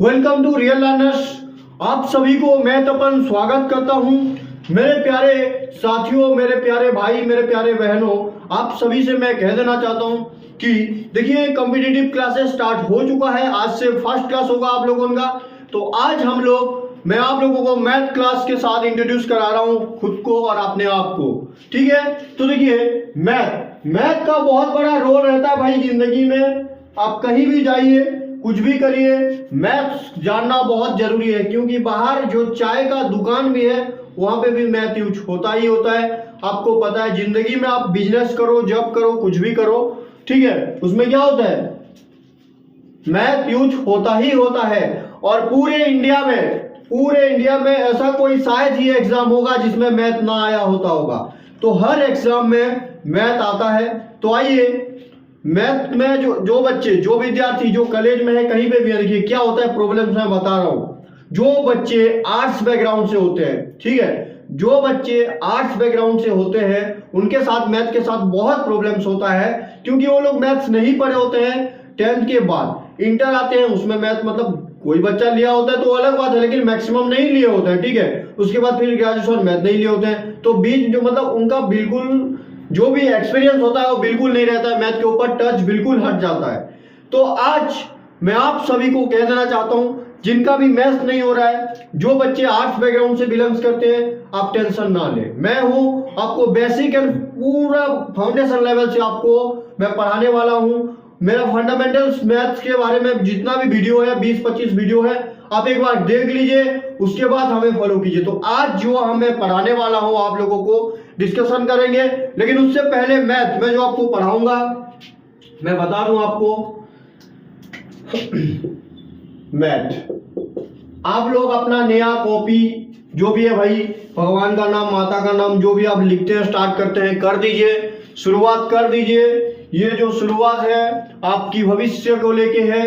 Welcome to real learners. आप सभी को मैं तपन स्वागत करता हूं। मेरे प्यारे साथियों, मेरे प्यारे भाई, मेरे प्यारे बहनों, आप सभी से मैं कह देना चाहता हूं कि देखिए कॉम्पिटिटिव क्लासेस स्टार्ट हो चुका है। आज से फर्स्ट क्लास होगा आप लोगों का। तो आज मैं आप लोगों को मैथ क्लास के साथ इंट्रोड्यूस करा रहा हूं खुद को और अपने आप को। ठीक है, तो देखिए मैथ का बहुत बड़ा रोल रहता है भाई जिंदगी में। आप कहीं भी जाइए, कुछ भी करिए, मैथ जानना बहुत जरूरी है, क्योंकि बाहर जो चाय का दुकान भी है वहां पे भी मैथ यूज होता ही होता है। आपको पता है जिंदगी में आप बिजनेस करो, जॉब करो, कुछ भी करो, ठीक है, उसमें क्या होता है, मैथ यूज होता ही होता है। और पूरे इंडिया में ऐसा कोई शायद ही एग्जाम होगा जिसमें मैथ ना आया होता होगा। तो हर एग्जाम में मैथ आता है। तो आइए, मैथ में जो बच्चे, जो विद्यार्थी जो कॉलेज में है, कहीं पे भी, देखिए क्या होता है, प्रॉब्लम्स मैं बता रहा हूं। जो बच्चे आर्ट्स बैकग्राउंड से होते हैं, ठीक है, जो बच्चे आर्ट्स बैकग्राउंड से होते हैं उनके साथ मैथ के साथ बहुत प्रॉब्लम्स होता है, क्योंकि वो लोग मैथ्स नहीं पढ़े होते हैं। 10th के बाद इंटर आते हैं, उसमें मैथ मतलब कोई बच्चा लिया होता है तो अलग बात है, लेकिन मैक्सिमम नहीं लिए होते हैं, ठीक है। उसके बाद फिर ग्रेजुएशन मैथ नहीं लिए होते हैं, तो बीच जो मतलब उनका बिल्कुल जो भी एक्सपीरियंस होता है वो बिल्कुल नहीं रहता है, मैथ के ऊपर टच बिल्कुल हट जाता है। तो आज मैं आप सभी को कह देना चाहता हूं, जिनका भी मैथ नहीं हो रहा है, जो बच्चे आर्ट्स बैकग्राउंड से बिलोंग्स करते हैं, आप टेंशन ना लें। मैं हूं आपको बेसिक एंड पूरा फाउंडेशन लेवल से आपको मैं पढ़ाने वाला हूं। मेरा फंडामेंटल्स मैथ्स के बारे में जितना भी वीडियो है, 20-25 वीडियो है, आप एक बार देख लीजिए, उसके बाद हमें फॉलो कीजिए। तो आज जो हमें पढ़ाने वाला हूं आप लोगों को डिस्कशन करेंगे, लेकिन उससे पहले मैथ में जो आपको पढ़ाऊंगा मैं बता दूं आपको। मैथ आप लोग अपना नया कॉपी जो भी है भाई, भगवान का नाम, माता का नाम, जो भी आप लिखते हैं, स्टार्ट करते हैं, कर दीजिए, शुरुआत कर दीजिए। ये जो शुरुआत है आपकी भविष्य को लेके है।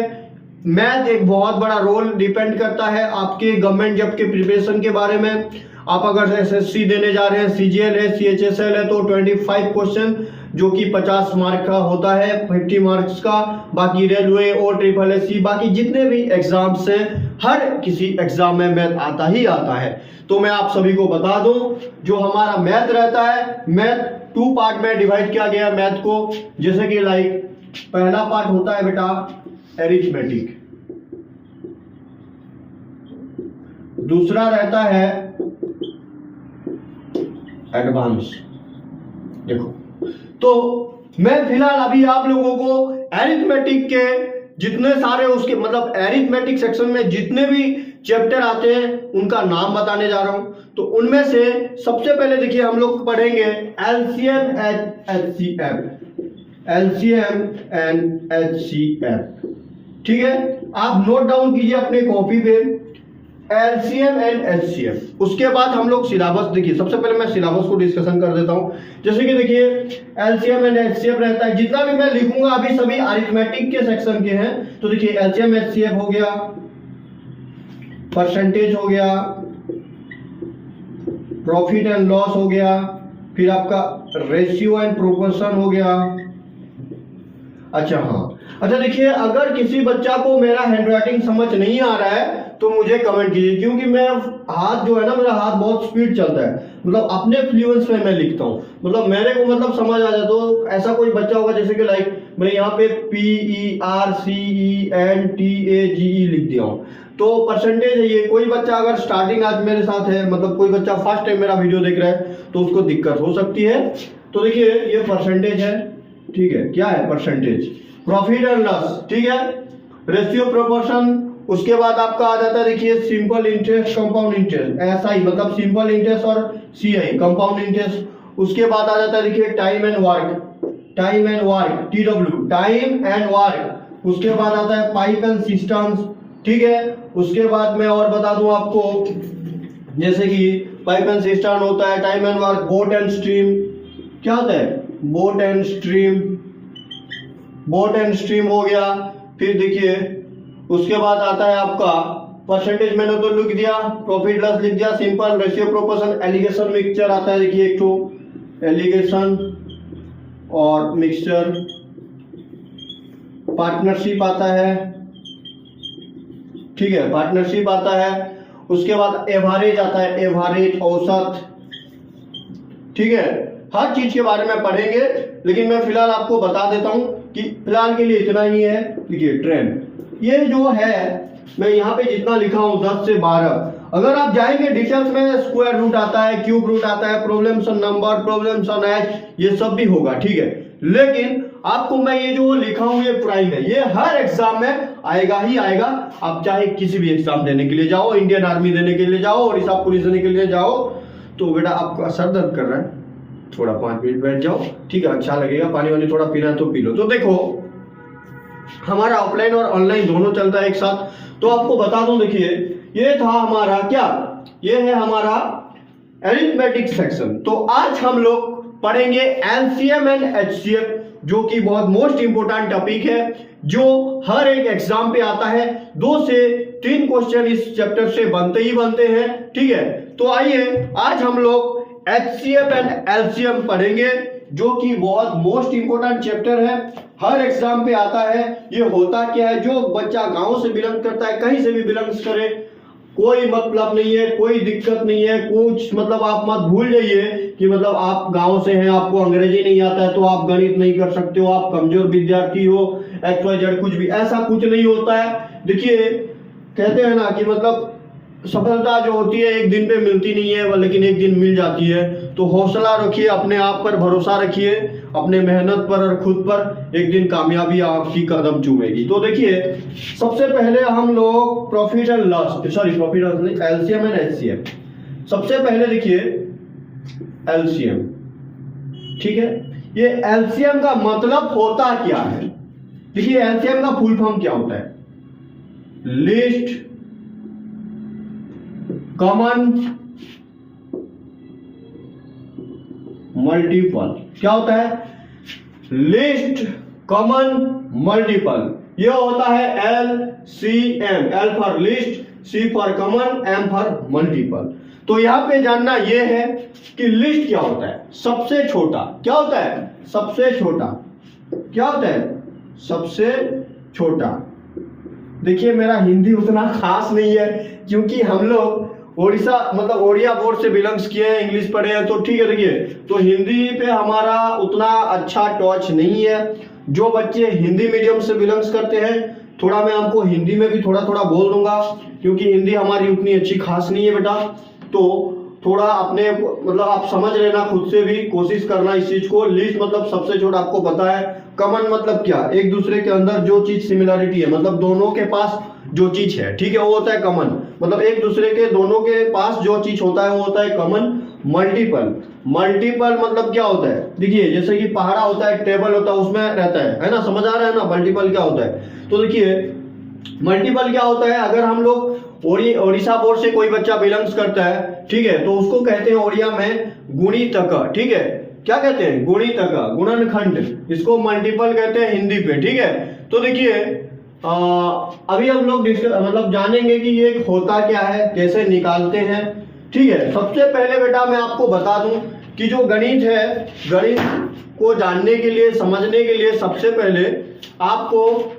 मैथ एक बहुत बड़ा रोल डिपेंड करता है आपके गवर्नमेंट जॉब के प्रिपरेशन के बारे में। आप अगर एसएससी देने जा रहे हैं, सीजीएल है, सीएचएसएल है, तो 25 क्वेश्चन जो कि 50 मार्क का होता है, 50 मार्क्स का। बाकी रेलवे और ट्रिपल एससी, बाकी जितने भी एग्जाम्स हैं, हर किसी एग्जाम में मैथ आता ही आता है। तो मैं आप सभी को बता दूं, जो हमारा मैथ रहता है, मैथ 2 पार्ट में डिवाइड किया गया मैथ को। जैसे कि लाइक पहला पार्ट होता है बेटा एरिथमेटिक, दूसरा रहता है एडवांस। देखो, तो मैं फिलहाल अभी आप लोगों को एरिथमेटिक के जितने सारे उसके मतलब एरिथमेटिक सेक्शन में जितने भी चैप्टर आते हैं उनका नाम बताने जा रहा हूं। तो उनमें से सबसे पहले देखिए हम लोग पढ़ेंगे एलसीएम एंड एचसीएफ। ठीक है, आप नोट डाउन कीजिए अपने कॉपी पे, एलसीएम एंड एचसीएफ। उसके बाद हम लोग सिलेबस, देखिए सबसे पहले मैं सिलेबस को डिस्कशन कर देता हूं। जैसे कि देखिए एलसीएम एंड एचसीएफ रहता है, जितना भी मैं लिखूंगा अभी सभी अरिथमेटिक के सेक्शन के हैं। तो देखिए एलसीएम एचसीएफ हो गया, परसेंटेज हो गया, प्रॉफिट एंड लॉस हो गया, फिर आपका रेशियो एंड प्रोपोर्शन हो गया। अच्छा देखिए, अगर किसी बच्चा को मेरा हैंडराइटिंग समझ नहीं आ रहा है तो मुझे कमेंट कीजिए, क्योंकि मैं हाथ जो है ना, मेरा हाथ बहुत स्पीड चलता है, मतलब अपने फ्लुएंस में मैं लिखता हूँ, मतलब मेरे को मतलब समझ आ जाए। तो ऐसा कोई बच्चा होगा जैसे कि लाइक मैं यहाँ पे PERCENTAGE लिख दिया हूँ, तो परसेंटेज है ये। कोई बच्चा अगर स्टार्टिंग आज मेरे साथ है, मतलब कोई बच्चा फर्स्ट टाइम मेरा वीडियो देख रहा है, तो उसको दिक्कत हो सकती है। तो देखिए ये परसेंटेज है, ठीक है, क्या है परसेंटेज, प्रॉफिट एंड लॉस, ठीक है, रेशियो, प्रोपोर्शन। उसके बाद आपका आ जाता है देखिए simple interest, compound interest, SI मतलब सिंपल इंटरेस्ट और सीआई कंपाउंड इंटरेस्ट। उसके बाद आ जाता है देखिए time and work, TW time and work. उसके बाद आता है पाइप एंड सिस्टम्स, ठीक है। उसके बाद मैं और बता दूं आपको, जैसे कि पाइप एंड सिस्टम होता है, time and work, boat and stream. क्या होता है, बोट एंड स्ट्रीम हो गया। फिर देखिए उसके बाद आता है आपका परसेंटेज, मैंने तो लिख दिया, प्रॉफिट लॉस लिख दिया, simple, ratio, proportion, alligation, mixture आता है। देखिए एक तो एलिगेशन और मिक्सचर, पार्टनरशिप आता है, ठीक है, पार्टनरशिप आता है, उसके बाद एवरेज आता है, एवरेज औसत, ठीक है, हर चीज के बारे में पढ़ेंगे। लेकिन मैं फिलहाल आपको बता देता हूं कि फिलहाल के लिए इतना ही है। देखिए ट्रेंड ये जो है, मैं यहाँ पे जितना लिखा हूं 10 से 12, अगर आप जाएंगे डिटेल्स में, स्क्वायर रूट आता है, क्यूब रूट आता है, problems on number, problems on H, ये सब भी होगा, ठीक है। लेकिन आपको मैं ये जो लिखा हूं ये प्राइम है, ये हर एग्जाम में आएगा ही आएगा। आप चाहे किसी भी एग्जाम देने के लिए जाओ, इंडियन आर्मी देने के लिए जाओ, ओडिशा पुलिस देने के लिए जाओ, तो बेटा आपका सर दर्द कर रहा है, थोड़ा 5 मिनट बैठ जाओ, ठीक है, अच्छा लगेगा, पानी वानी थोड़ा पीना है तो पी लो। तो देखो हमारा ऑफलाइन और ऑनलाइन दोनों चलता है एक साथ। तो आपको बता दूं, देखिए ये था हमारा क्या, ये है हमारा अरिथमेटिक सेक्शन। तो आज हम लोग पढ़ेंगे एलसीएम एंड एचसीएफ, जो कि बहुत मोस्ट इंपोर्टेंट टॉपिक है, जो हर एक एग्जाम पे आता है। 2 से 3 क्वेश्चन इस चैप्टर से बनते ही बनते हैं, ठीक है। तो आइए आज हम लोग एचसीएफ एंड एलसीएम पढ़ेंगे, जो कि बहुत मोस्ट इंपोर्टेंट चैप्टर है, हर एग्जाम पे आता है। ये होता क्या है, जो बच्चा गांव से बिलोंग करता है, कहीं से भी बिलोंग करे, कोई मतलब नहीं है, कोई दिक्कत नहीं है, कुछ मतलब आप मत भूल जाइए कि मतलब आप गांव से हैं, आपको अंग्रेजी नहीं आता है तो आप गणित नहीं कर सकते हो, आप कमजोर विद्यार्थी हो, XYZ, कुछ भी ऐसा कुछ नहीं होता है। देखिए कहते हैं ना कि मतलब सफलता जो होती है एक दिन पे मिलती नहीं है, लेकिन एक दिन मिल जाती है। तो हौसला रखिए, अपने आप पर भरोसा रखिए, अपने मेहनत पर और खुद पर, एक दिन कामयाबी आपकी कदम चूमेगी। तो देखिए सबसे पहले हम लोग प्रॉफिट एंड लॉस, प्रॉफिट नहीं, एलसीएम एंड एचसीएफ। सबसे पहले देखिए एलसीएम, ठीक है। ये एलसीएम का मतलब होता क्या है? देखिए एलसीएम का फुल फॉर्म क्या होता है? List common multiple. क्या होता है? List common multiple. यह होता है LCM, L for list, C for common, M for multiple. तो यहां पे जानना यह है कि लिस्ट क्या होता है? सबसे छोटा। क्या होता है? सबसे छोटा। क्या होता है? सबसे छोटा। देखिए मेरा हिंदी उतना खास नहीं है, क्योंकि हम लोग ओडिशा मतलब ओडिया बोर्ड से बिलोंग्स किए हैं, इंग्लिश पढ़े हैं, तो ठीक है। देखिए तो हिंदी पे हमारा उतना अच्छा टच नहीं है। जो बच्चे हिंदी मीडियम से बिलोंग्स करते हैं, थोड़ा मैं आपको हिंदी में भी थोड़ा थोड़ा बोल दूंगा, क्योंकि हिंदी हमारी उतनी अच्छी खास नहीं है बेटा। तो थोड़ा अपने मतलब आप समझ लेना, खुद से भी कोशिश करना इस चीज को। लिस्ट मतलब सबसे छोटा, आपको पता है। कॉमन मतलब क्या? एक दूसरे के अंदर जो चीज सिमिलरिटी है, मतलब दोनों के पास जो चीज है, ठीक है, वो होता है कॉमन। मतलब एक दूसरे के दोनों के पास जो चीज होता है वो होता है कॉमन। मल्टीपल, मल्टीपल मतलब क्या होता है? देखिए जैसे कि पहाड़ा होता है, टेबल होता है, उसमें रहता है ना, समझ आ रहा है ना मल्टीपल क्या होता है? तो देखिए मल्टीपल क्या होता है, अगर हम लोग ओडिशा बोर्ड से कोई बच्चा बिलोंग्स करता है, ठीक है, तो उसको कहते हैं ओडिया में गुणितक, ठीक है। क्या कहते हैं? गुणितक, गुणनखंड, इसको मल्टीपल कहते हैं हिंदी पे, ठीक है। तो देखिए अभी हम लोग मतलब जानेंगे कि ये होता क्या है, कैसे निकालते हैं, ठीक है। सबसे पहले बेटा मैं आपको बता दूं कि जो गणित है, गणित को जानने के लिए, समझने के लिए सबसे पहले आपको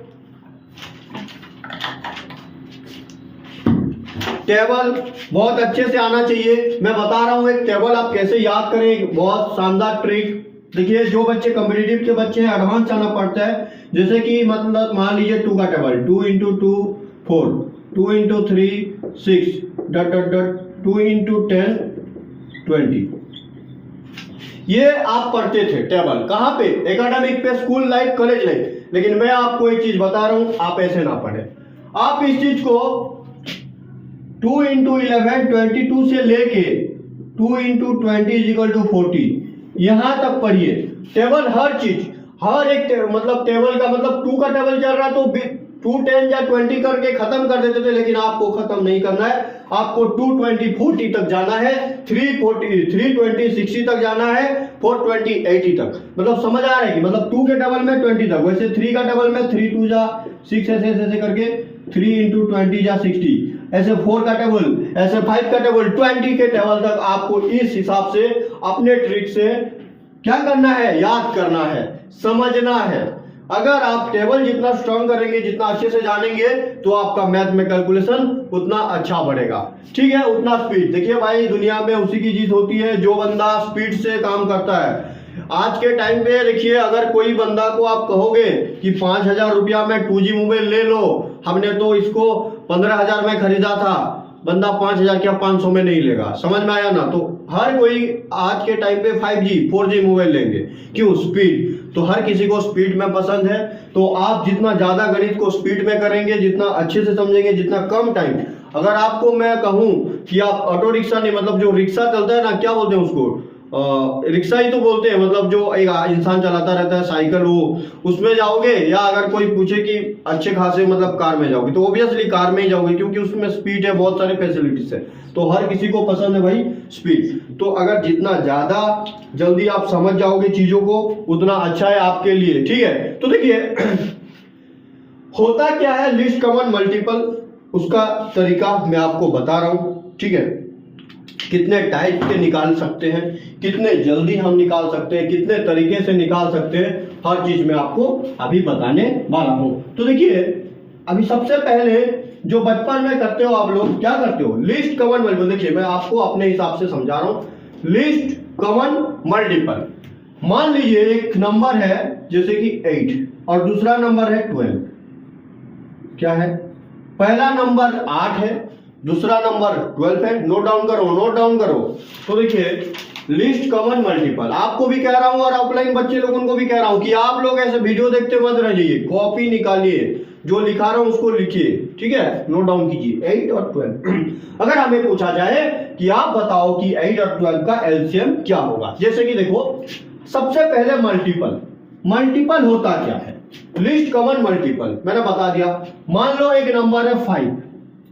टेबल बहुत अच्छे से आना चाहिए। मैं बता रहा हूं एक टेबल आप कैसे याद करें, बहुत शानदार ट्रिक। देखिए जो बच्चे कॉम्पिटिटिव के बच्चे हैं, एडवांस आना पड़ता है। जैसे कि मतलब मान लीजिए 2 का टेबल, 2 × 2 4, 2 × 3 6, डॉट डॉट डॉट, 2 × 10 20। ये आप पढ़ते थे टेबल, कहां पे? एकेडमिक पे, स्कूल लाइफ, कॉलेज लाइफ। लेकिन मैं आपको एक चीज बता रहा हूं, आप ऐसे ना पढ़े। आप इस चीज को 2 × 11 22 से लेके 2 × 20 = 40 यहां तक पढ़िए। टेबल हर चीज, हर एक मतलब टेबल का मतलब 2 का टेबल चल रहा तो 2 10 या 20 करके खत्म कर देते थे, लेकिन आपको खत्म नहीं करना है। आपको 2 20 40 तक जाना है, 3 20 60 तक जाना है, 4 20 80 तक। मतलब समझ आ रहा है कि मतलब 2 के टेबल में 20 तक, वैसे 3 का टेबल में 3 2 जा 6 ऐसे ऐसे करके 3 × 20 जा 60, ऐसे 4 का टेबल, ऐसे 5 का टेबल, 20 के टेबल तक आपको इस हिसाब से अपने ट्रिक से क्या करना है? याद करना है, समझना है। अगर आप टेबल जितना स्ट्रांग करेंगे, जितना अच्छे से जानेंगे, तो आपका मैथ में कैलकुलेशन उतना अच्छा बढ़ेगा। ठीक है, उतना स्पीड। देखिए भाई, दुनिया में उसी की चीज होती है जो बंदा स्पीड से काम करता है। आज के टाइम पे देखिए, अगर कोई बंदा को आप कहोगे कि 5,000 रुपया में 2G मोबाइल ले लो, हमने तो इसको 15,000 में खरीदा था, बंदा 5,000 क्या 500 में नहीं लेगा। समझ में आया ना? तो हर कोई आज के टाइम पे 5G 4G मोबाइल लेंगे। क्यों? स्पीड। तो हर किसी को स्पीड में पसंद है। तो आप जितना ज्यादा गणित को स्पीड में करेंगे, जितना अच्छे से समझेंगे, जितना कम टाइम। अगर आपको मैं कहूं कि आप ऑटो रिक्शा नहीं, मतलब जो रिक्शा चलता है ना, क्या बोलते हैं उसको, रिक्शा ही तो बोलते हैं, मतलब जो एक इंसान चलाता रहता है साइकिल, वो उसमें जाओगे, या अगर कोई पूछे कि अच्छे खासे मतलब कार में जाओगे, तो ऑब्वियसली कार में ही जाओगे, क्योंकि उसमें स्पीड है, बहुत सारे फैसिलिटीज है। तो हर किसी को पसंद है भाई स्पीड। तो अगर जितना ज्यादा जल्दी आप समझ जाओगे चीजों को, उतना अच्छा है आपके लिए। ठीक है, तो देखिए होता क्या है लीस्ट कॉमन मल्टीपल, उसका तरीका मैं आपको बता रहा हूं। ठीक है, कितने टाइप के निकाल सकते हैं, कितने जल्दी हम निकाल सकते हैं, कितने तरीके से निकाल सकते हैं, हर चीज मैं आपको अभी बताने वाला हूं। तो देखिए, अभी सबसे पहले जो बचपन में करते हो आप लोग, क्या करते हो, लिस्ट कॉमन मल्टीपल। देखिए मैं आपको अपने हिसाब से समझा रहा हूं। लिस्ट कॉमन मल्टीपल, मान लीजिए एक नंबर है जैसे कि 8 और दूसरा नंबर है 12। क्या है? पहला नंबर 8 है, दूसरा नंबर 12 है। नोट डाउन करो, नोट डाउन करो। तो देखिए लिस्ट कॉमन मल्टीपल आपको भी कह रहा हूं और ऑफलाइन बच्चे लोगों को भी कह रहा हूं कि आप लोग ऐसे वीडियो देखते मत रह जाइए, कॉपी निकालिए, जो लिखा रहा हूं उसको लिखिए। ठीक है, नोट डाउन कीजिए 8 और 12। अगर हमें पूछा जाए कि आप बताओ कि 8 और 12 का एलसीएम क्या होगा, जैसे कि देखो सबसे पहले मल्टीपल। मल्टीपल होता क्या है? लिस्ट कॉमन मल्टीपल मैंने बता दिया। मान लो एक नंबर है 5,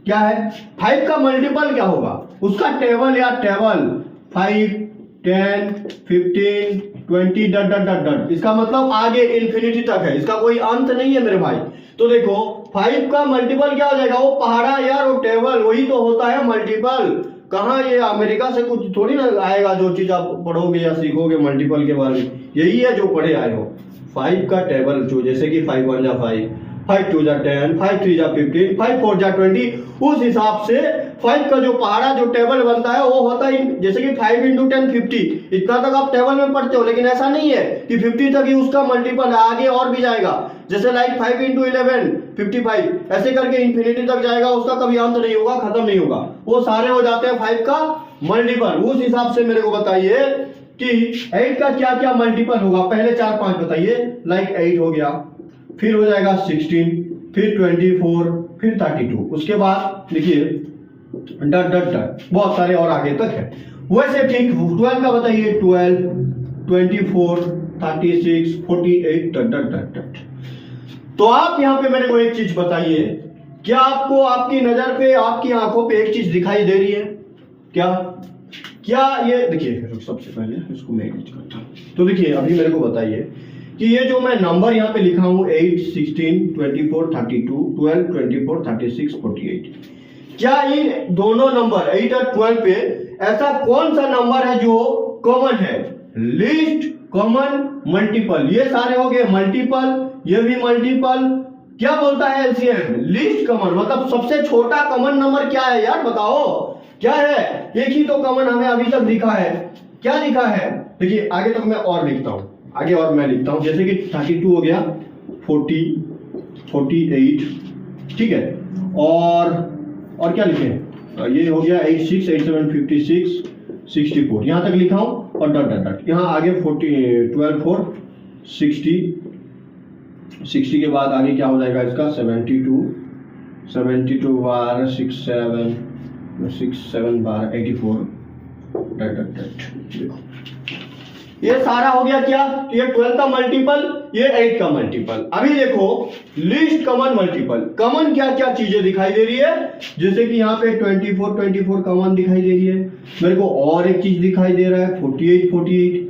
क्या है? 5 का मल्टीपल क्या होगा? उसका टेबल या टेबल 5, 10, 15, 20 डट डट डट डट, इसका मतलब आगे इंफिनिटी तक है, इसका कोई अंत नहीं है मेरे भाई। तो देखो 5 का मल्टीपल क्या हो जाएगा? वो पहाड़ा यार, वो टेबल, वही तो होता है मल्टीपल। कहाँ ये अमेरिका से कुछ थोड़ी ना आएगा जो चीज आप पढ़ोगे या सीखोगे मल्टीपल के बारे में, यही है जो पढ़े आए हो। 5 का टेबल, जो जैसे कि 5 1 जा 5, 5 2 जा 10, 5 3 जा 15, 5 4 जा 20, उस हिसाब से 5 का जो पहाड़ा जो टेबल बनता है वो होता है जैसे कि 5 × 10 50। इतना तक आप टेबल में पढ़ते हो, लेकिन ऐसा नहीं है कि 50 तक ही उसका मल्टीपल है, आगे और भी जाएगा। जैसे लाइक 5 × 11 55, ऐसे करके इंफिनिटी तक जाएगा, उसका कभी अंत नहीं होगा, खत्म नहीं होगा, वो सारे हो जाते हैं 5 का मल्टीपल। उस हिसाब से मेरे को बताइए कि 8 का क्या क्या मल्टीपल होगा, पहले 4 5 बताइए। लाइक 8 हो गया, फिर हो जाएगा 16, फिर 24, फिर 32, उसके बाद देखिए डट डट डट, बहुत सारे और आगे तक है। वैसे ठीक 12 का बताइए, 12, 24, 36, 48 डट डट डट डट। तो आप यहां पे मेरे को एक चीज बताइए, क्या आपको आपकी नजर पे, आपकी आंखों पे एक चीज दिखाई दे रही है? क्या क्या ये देखिए, सबसे पहले इसको मैं एडिट करता हूं। तो देखिए अभी मेरे को बताइए कि ये जो मैं नंबर यहाँ पे लिखा हूं 8, 16, 24, 32, 12, 24, 36, 48, क्या इन दोनों नंबर 8 और 12 पे ऐसा कौन सा नंबर है जो कॉमन है? लिस्ट कॉमन मल्टीपल, ये सारे हो गए मल्टीपल, ये भी मल्टीपल। क्या बोलता है एलसीएम? लिस्ट कॉमन, मतलब सबसे छोटा कॉमन नंबर क्या है यार, बताओ क्या है? एक ही तो कॉमन हमें अभी तक दिखा है, क्या लिखा है? देखिए आगे तक मैं और लिखता हूं, आगे और मैं लिखता हूं, जैसे कि 32 हो गया, 40, 48, ठीक है, और क्या लिखे? ये हो गया 8 6 8 7 56 64, यहां तक लिखा हूं, और डट डट डट यहां आगे 40 12 4 60, 60 के बाद आगे क्या हो जाएगा इसका 72, 72 बार 6 7 बार 84 डट डट डट। देखो ये सारा हो गया क्या? ये 12 का मल्टीपल, ये 8 का मल्टीपल। अभी देखो लिस्ट कॉमन मल्टीपल, कॉमन क्या क्या चीजें दिखाई दे रही है? जैसे कि यहाँ पे 24 कॉमन दिखाई दे रही है, मेरे को और एक चीज दिखाई दे रहा है 48,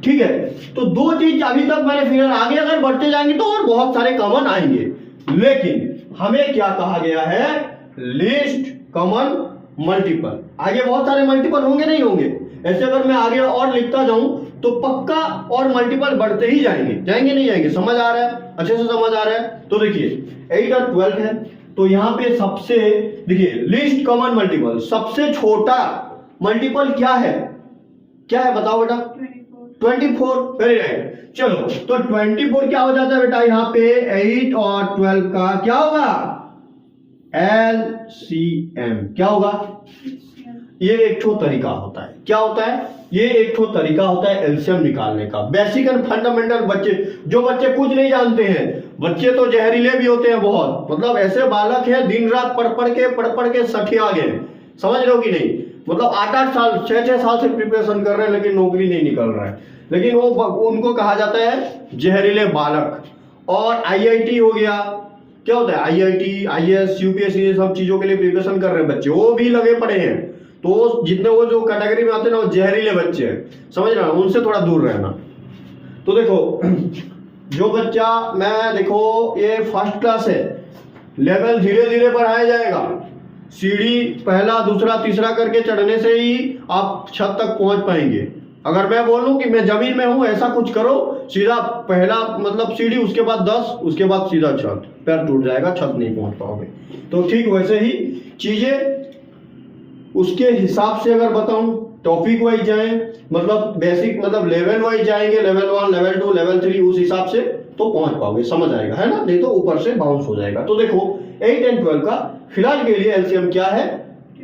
ठीक है। तो दो चीज अभी तक मैंने फिगर, आगे अगर बढ़ते जाएंगे तो और बहुत सारे कॉमन आएंगे, लेकिन हमें क्या कहा गया है? List common multiple. आगे बहुत सारे मल्टीपल होंगे नहीं होंगे, ऐसे अगर मैं आगे और लिखता जाऊं तो पक्का और मल्टीपल बढ़ते ही जाएंगे, जाएंगे नहीं जाएंगे। समझ आ रहा है, अच्छे से समझ आ रहा है। तो देखिए 8 और 12 है, तो यहाँ पे सबसे देखिए लीस्ट कॉमन मल्टीपल, सबसे छोटा मल्टीपल क्या है, क्या है बताओ बेटा? 24। Very right. चलो तो 24 क्या हो जाता है बेटा? यहाँ पे 8 और 12 का क्या होगा? LCM क्या होगा? ये एक ठो तरीका होता है। क्या होता है? ये एक ठो तरीका होता है एलसीएम निकालने का। बेसिक एंड फंडामेंटल बच्चे, जो बच्चे कुछ नहीं जानते हैं, बच्चे तो जहरीले भी होते हैं बहुत, मतलब ऐसे बालक है दिन रात पढ़ के सठिया गए, समझ रहे हो कि नहीं? मतलब 8-8 साल 6-6 साल से प्रिपरेशन कर रहे हैं लेकिन नौकरी नहीं निकल रहा है, लेकिन वो उनको कहा जाता है जहरीले बालक। और आईआईटी हो गया, क्या होता है? आईआईटी, आईएएस, यूपीएससी, ये सब चीजों के लिए प्रिपरेशन कर रहे हैं बच्चे, वो भी लगे पड़े हैं। तो जितने वो जो कैटेगरी में आते हैं ना, वो जहरीले बच्चे हैं, समझ रहे हो? उनसे थोड़ा दूर रहना। तो देखो जो बच्चा, मैं देखो ये फर्स्ट क्लास है, लेवल धीरे धीरे बढ़ाया जाएगा, सीढ़ी पहला दूसरा तीसरा करके चढ़ने से ही आप छत तक पहुंच पाएंगे। अगर मैं बोलूं कि मैं जमीन में हूं, ऐसा कुछ करो, सीधा पहला मतलब सीढ़ी, उसके बाद 10, उसके बाद सीधा छत, पैर टूट जाएगा, छत नहीं पहुंच पाओगे। तो ठीक वैसे ही चीजें उसके हिसाब से अगर बताऊं, टॉपिक वाइज जाएं, मतलब बेसिक मतलब लेवल वाइज जाएंगे, लेवल 1, लेवल 2, लेवल 3, उस हिसाब से तो पहुंच पाओगे, समझ आएगा, है ना? नहीं तो ऊपर से बाउंस हो जाएगा। तो देखो 8 एंड 12 का फिलहाल के लिए एलसीएम क्या है?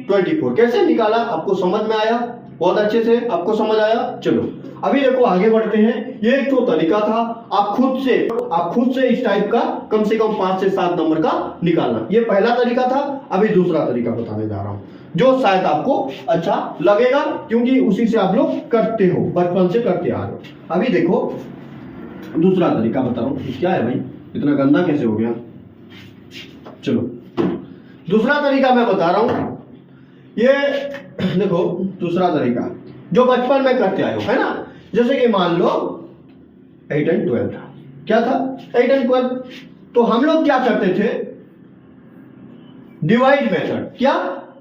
24। कैसे निकाला आपको समझ में आया? बहुत अच्छे से आपको समझ आया। चलो अभी देखो आगे बढ़ते हैं। ये एक तो तरीका था, आप खुद से इस टाइप का कम से कम 5 से 7 नंबर का निकालना, ये पहला तरीका था। अभी दूसरा तरीका बताने जा रहा हूं, जो शायद आपको अच्छा लगेगा, क्योंकि उसी से आप लोग करते हो, बचपन से करते आ रहे हो। अभी देखो दूसरा तरीका बता रहा हूं। क्या है भाई, इतना गंदा कैसे हो गया? चलो दूसरा तरीका मैं बता रहा हूं। ये देखो दूसरा तरीका जो बचपन में करते आए हो, है ना? जैसे कि मान लो 8 एंड 12 था। क्या था? 8 एंड 12। तो हम लोग क्या करते थे? डिवाइड मेथड, क्या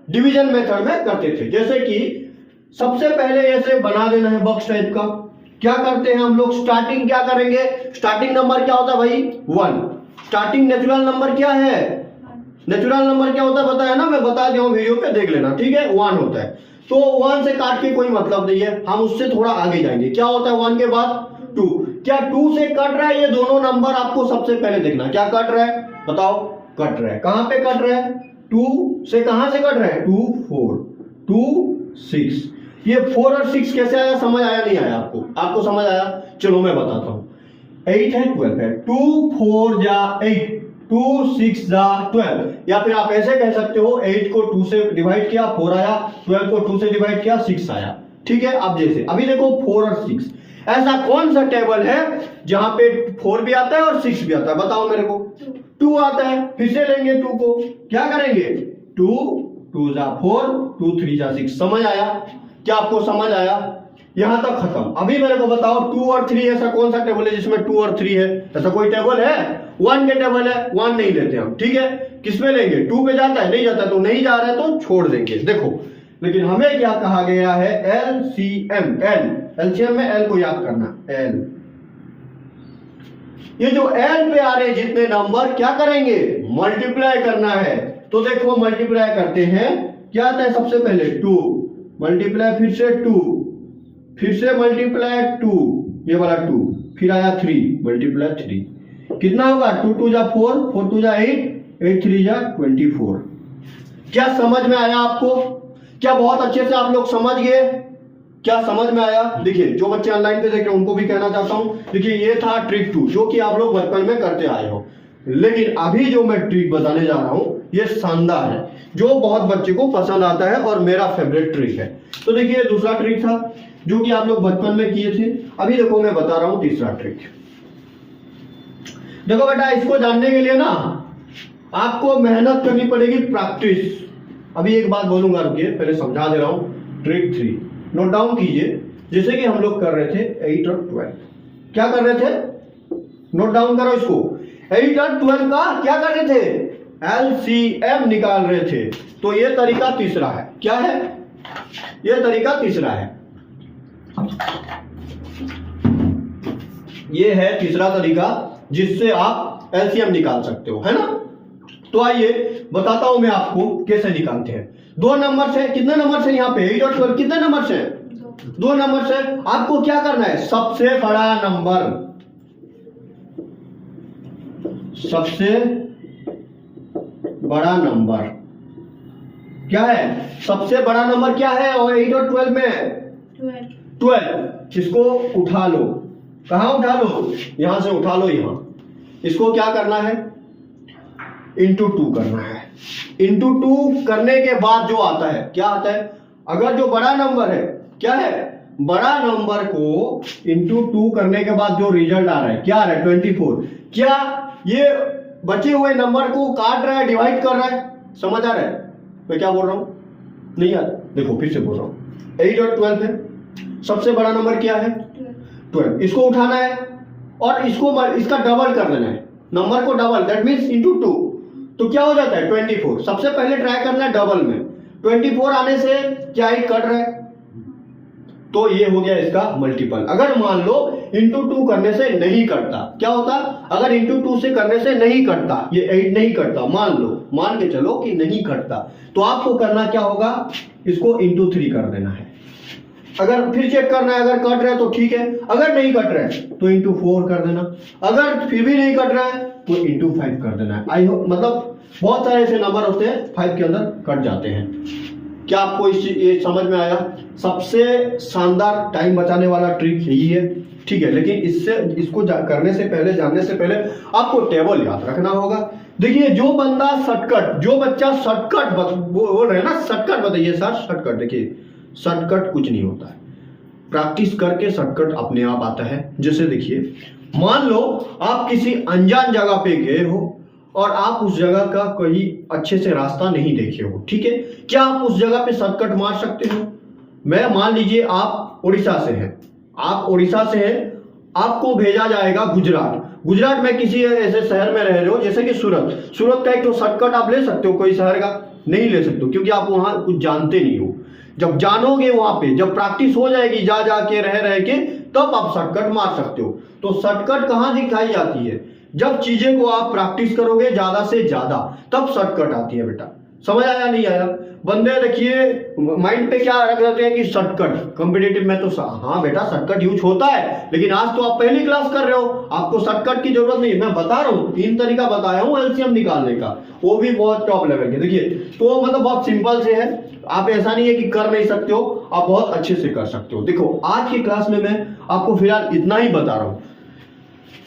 डिवीजन मेथड में करते थे। जैसे कि सबसे पहले ऐसे बना देना है बॉक्स टाइप का। क्या करते हैं हम लोग? स्टार्टिंग क्या करेंगे? स्टार्टिंग नंबर क्या होता है भाई? 1। स्टार्टिंग नेचुरल नंबर क्या है? नेचुरल नंबर क्या होता है बताया ना, मैं बता दिया हूं, वीडियो पे देख लेना, ठीक है? 1 होता है। तो 1 से काट के कोई मतलब नहीं है, हम उससे थोड़ा आगे जाएंगे। क्या होता है 1 के बाद? 2। क्या 2 से कट रहा है? ये दोनों नंबर आपको सबसे पहले देखना, क्या कट रहा है बताओ? कट रहा है। कहां पे कट रहा है? 2 से कहां से कट रहा है? 2, 4, 2, 6। ये 4 और 6 कैसे आया? समझ आया नहीं आया आपको? आपको समझ आया? चलो मैं बताता हूं। 8 है, 12 है, 2 4 जा 8, 2 6 जा 12। या फिर आप ऐसे कह सकते हो 8 को 2 से डिवाइड किया 4 आया, 12 को 2 से डिवाइड किया 6 आया, ठीक है? अब जैसे अभी देखो 4 और 6, ऐसा कौन सा टेबल है जहां पे 4 भी आता है और 6 भी आता है? बताओ मेरे को। 2 आता है, फिर से लेंगे 2 को, क्या करेंगे? 2 2 जा 4, 2 3 जा 6। समझ आया? क्या आपको समझ आया? यहां तक खत्म। अभी मेरे को बताओ 2 और 3 ऐसा कौन सा टेबल है जिसमें 2 और 3 है? ऐसा कोई टेबल है? 1 के टेबल है, 1 नहीं लेते हम, ठीक है? किस में लेंगे? 2 पे जाता है? नहीं जाता, तो नहीं जा रहा है तो छोड़ देंगे। देखो लेकिन हमें क्या कहा गया है? एलसीएम। एलसीएम में एल को याद करना, एल। ये जो एल पे आ रहे जितने नंबर, क्या करेंगे? मल्टीप्लाई करना है। तो देखो मल्टीप्लाई करते हैं, क्या आता है सबसे पहले? 2 मल्टीप्लाई, फिर से 2, फिर से मल्टीप्लाई 2, ये वाला 2, फिर आया 3 मल्टीप्लाई 3। कितना होगा? 2 2 जा 4, 4 2 जा 8, 8 3 जा 24। क्या समझ में आया आपको? क्या बहुत अच्छे से आप लोग समझ गए? क्या समझ में आया? देखिए जो बच्चे ऑनलाइन पे देख रहे हैं उनको भी कहना चाहता हूं, देखिए ये था ट्रिक 2 जो कि आप लोग बचपन में करते आए हो, लेकिन अभी जो मैं ट्रिक बताने जा रहा हूं ये शानदार है, जो बहुत बच्चे को पसंद आता है और मेरा फेवरेट ट्रिक है। तो देखिए दूसरा ट्रिक था जो कि आप लोग बचपन में किए थे। अभी देखो मैं बता रहा हूं तीसरा ट्रिक। देखो बेटा, इसको जानने के लिए ना आपको मेहनत करनी पड़ेगी, प्रैक्टिस। अभी एक बात बोलूंगा, रुकिए पहले समझा दे रहा हूं। ट्रिक 3 नोट डाउन कीजिए। जैसे कि हम लोग कर रहे थे 8 और 12, क्या कर रहे थे? नोट डाउन करो इसको। 8 और 12 का क्या कर रहे थे? LCM निकाल रहे थे। तो ये तरीका तीसरा है। क्या है? ये तरीका तीसरा है। ये है तीसरा तरीका जिससे आप LCM निकाल सकते हो, है ना। तो आइए बताता हूं मैं आपको कैसे निकालते हैं। 2 नंबर से, कितने नंबर से यहाँ पे 8 और 12 कितने नंबर से? 2 नंबर से। आपको क्या करना है? सबसे बड़ा नंबर, सबसे बड़ा नंबर क्या है? सबसे बड़ा नंबर क्या है? और 8 और 12 में 12। इसको उठा लो। कहां उठा लो? यहां से उठा लो। यहां इसको क्या करना है? इंटू 2 करना है। इंटू 2 करने के बाद जो आता है, क्या आता है? अगर जो बड़ा नंबर है, क्या है? बड़ा नंबर को इंटू 2 करने के बाद जो रिजल्ट आ रहा है, क्या आ रहा है? 24। क्या ये बचे हुए नंबर को काट रहा है, डिवाइड कर रहा है? समझ आ रहा है मैं क्या बोल रहा हूं? नहीं यार, देखो फिर से बोल रहा हूं। 8 और 12 है। सबसे बड़ा नंबर क्या है? 12। इसको उठाना है और इसका डबल कर देना है। नंबर को डबल, दैट मीन्स इंटू 2। तो क्या हो जाता है? 24। सबसे पहले ट्राई करना है डबल में। 24 आने से क्या 8 कट रहा है, तो ये हो गया इसका मल्टीपल। अगर मान लो इंटू 2 करने से नहीं कटता, क्या होता? अगर इंटू 2 से करने से नहीं कटता, ये 8 नहीं कटता, मान के चलो कि नहीं कटता, तो आपको करना क्या होगा? इसको इंटू 3 कर देना है। अगर फिर चेक करना है, अगर कट रहा है तो ठीक है, अगर नहीं कट रहा है तो इंटू 4 कर देना, अगर फिर भी नहीं कट रहा है तो इंटू 5 कर देना है। आई होप, मतलब बहुत सारे ऐसे नंबर होते हैं 5 के अंदर कट जाते हैं। क्या आपको ये समझ में आया? सबसे शानदार टाइम बचाने वाला ट्रिक यही है, ठीक है। लेकिन इसको करने से पहले, जानने से पहले आपको टेबल याद रखना होगा। देखिए, जो बच्चा शॉर्टकट बोल रहे हैं ना, शॉर्टकट बताइए सर, शॉर्टकट। देखिए, शॉर्टकट कुछ नहीं होता है, प्रैक्टिस करके शॉर्टकट अपने आप आता है। जैसे देखिए, मान लो आप किसी अनजान जगह पे गए हो और आप उस जगह का कोई अच्छे से रास्ता नहीं देखे हो, ठीक है। क्या आप उस जगह पे शॉर्टकट मार सकते हो? मैं मान लीजिए आप उड़ीसा से हैं, आपको भेजा जाएगा गुजरात में किसी ऐसे शहर में रह रहे हो जैसे कि सूरत का एक तो शॉर्टकट आप ले सकते हो, कोई शहर का नहीं ले सकते हो क्योंकि आप वहां कुछ जानते नहीं हो। जब जानोगे वहां पे, जब प्रैक्टिस हो जाएगी जा के रह के, तब आप शॉर्टकट मार सकते हो। तो शॉर्टकट कहां दिखाई जाती है? जब चीजें को आप प्रैक्टिस करोगे ज्यादा से ज्यादा, तब शॉर्टकट आती है बेटा। समझ आया नहीं आया? बंदे देखिए माइंड पे क्या रख देते हैं कि शॉर्टकट, कॉम्पिटिटिव में तो हाँ बेटा शॉर्टकट यूज होता है, लेकिन आज तो आप पहली क्लास कर रहे हो, आपको शॉर्टकट की जरूरत नहीं। मैं बता रहा हूँ, 3 तरीका बताया हूँ एलसीएम निकालने का, वो भी बहुत टॉप लेवल के। देखिए, तो मतलब बहुत सिंपल से है, आप ऐसा नहीं है कि कर नहीं सकते हो, आप बहुत अच्छे से कर सकते हो। देखो, आज की क्लास में मैं आपको फिलहाल इतना ही बता रहा हूँ।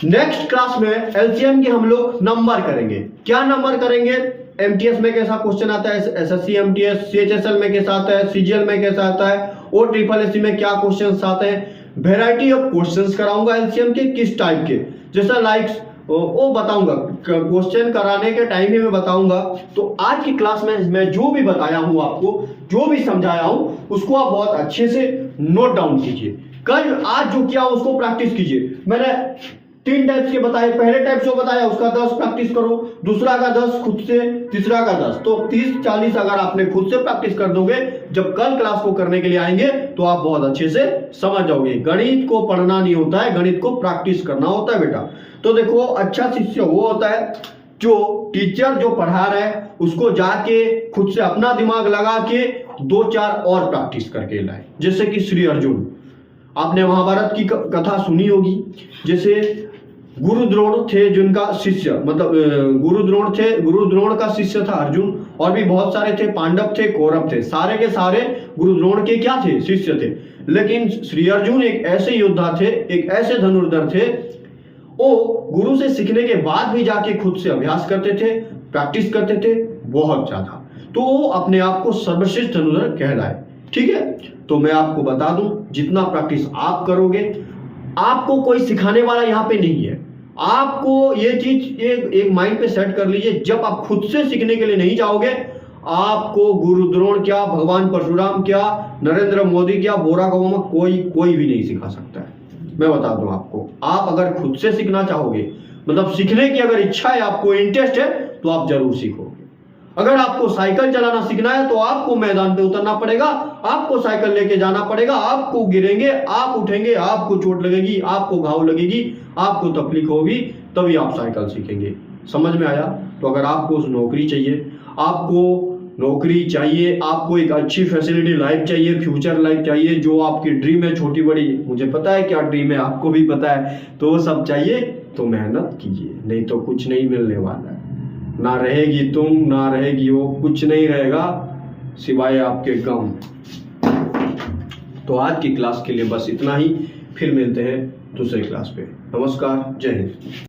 नेक्स्ट क्लास में एलसीएम के हम लोग नंबर करेंगे। क्या नंबर करेंगे? एमटीएस में कैसा क्वेश्चन आता है, एसएससी एमटीएस, सीएचएसएल में कैसा आता है, सीजीएल में कैसा आता है, और ट्रिपल एससी में क्या क्वेश्चंस आते हैं। वेराइटी ऑफ क्वेश्चंस कराऊंगा एलसीएम के, किस टाइप के, जैसा लाइक्स वो बताऊंगा, क्वेश्चन कराने के टाइम ही मैं बताऊंगा। तो आज की क्लास में मैं जो भी बताया हूं आपको, जो भी समझाया हूं, उसको आप बहुत अच्छे से नोट डाउन कीजिए। कल आज जो किया उसको प्रैक्टिस कीजिए। मैंने 3 टाइप्स के बताए, पहले टाइप जो बताया उसका 10 प्रैक्टिस करो, दूसरा का 10 खुद से, तीसरा का 10, तो 30-40 अगर आपने खुद से प्रैक्टिस कर दोगे, जब कल क्लास को करने के लिए आएंगे तो आप बहुत अच्छे से समझ जाओगे। गणित को पढ़ना नहीं होता है, गणित को प्रैक्टिस करना होता है बेटा। तो देखो, अच्छा शिष्य वो होता है जो टीचर जो पढ़ा रहा है उसको जाके खुद से अपना दिमाग लगा के 2-4 और प्रैक्टिस करके लाए। जैसे कि श्री अर्जुन, आपने महाभारत की कथा सुनी होगी। जैसे गुरु द्रोण थे जिनका शिष्य, मतलब गुरु द्रोण का शिष्य था अर्जुन, और भी बहुत सारे थे, पांडव थे, कौरव थे, सारे के सारे गुरु द्रोण के क्या थे? शिष्य थे। लेकिन श्री अर्जुन एक ऐसे योद्धा थे, एक ऐसे धनुर्धर थे, वो गुरु से सीखने के बाद भी जाके खुद से अभ्यास करते थे, प्रैक्टिस करते थे बहुत ज्यादा, तो वो अपने आप को सर्वश्रेष्ठ धनुर्धर कहलाए। ठीक है, तो मैं आपको बता दूं, जितना प्रैक्टिस आप करोगे, आपको कोई सिखाने वाला यहाँ पे नहीं है। आपको ये चीज एक माइंड पे सेट कर लीजिए, जब आप खुद से सीखने के लिए नहीं जाओगे, आपको गुरु द्रोण क्या, भगवान परशुराम क्या, नरेंद्र मोदी क्या, बोरा गौमा कोई भी नहीं सिखा सकता है। मैं बता दूं आपको, आप अगर खुद से सीखना चाहोगे, मतलब सीखने की अगर इच्छा है, आपको इंटरेस्ट है, तो आप जरूर सीखोगे। अगर आपको साइकिल चलाना सीखना है तो आपको मैदान पे उतरना पड़ेगा, आपको साइकिल लेके जाना पड़ेगा, आपको गिरेंगे, आप उठेंगे, आपको चोट लगेगी, आपको घाव लगेगी, आपको तकलीफ होगी, तभी आप साइकिल सीखेंगे। समझ में आया? तो अगर आपको नौकरी चाहिए, आपको एक अच्छी फैसिलिटी लाइफ चाहिए, फ्यूचर लाइफ चाहिए, जो आपकी ड्रीम है छोटी बड़ी, मुझे पता है क्या ड्रीम है, आपको भी पता है, तो वो सब चाहिए तो मेहनत कीजिए, नहीं तो कुछ नहीं मिलने वाला है। ना रहेगी तुम, ना रहेगी वो, कुछ नहीं रहेगा सिवाय आपके गम। तो आज की क्लास के लिए बस इतना ही, फिर मिलते हैं दूसरे क्लास पे। नमस्कार, जय हिंद।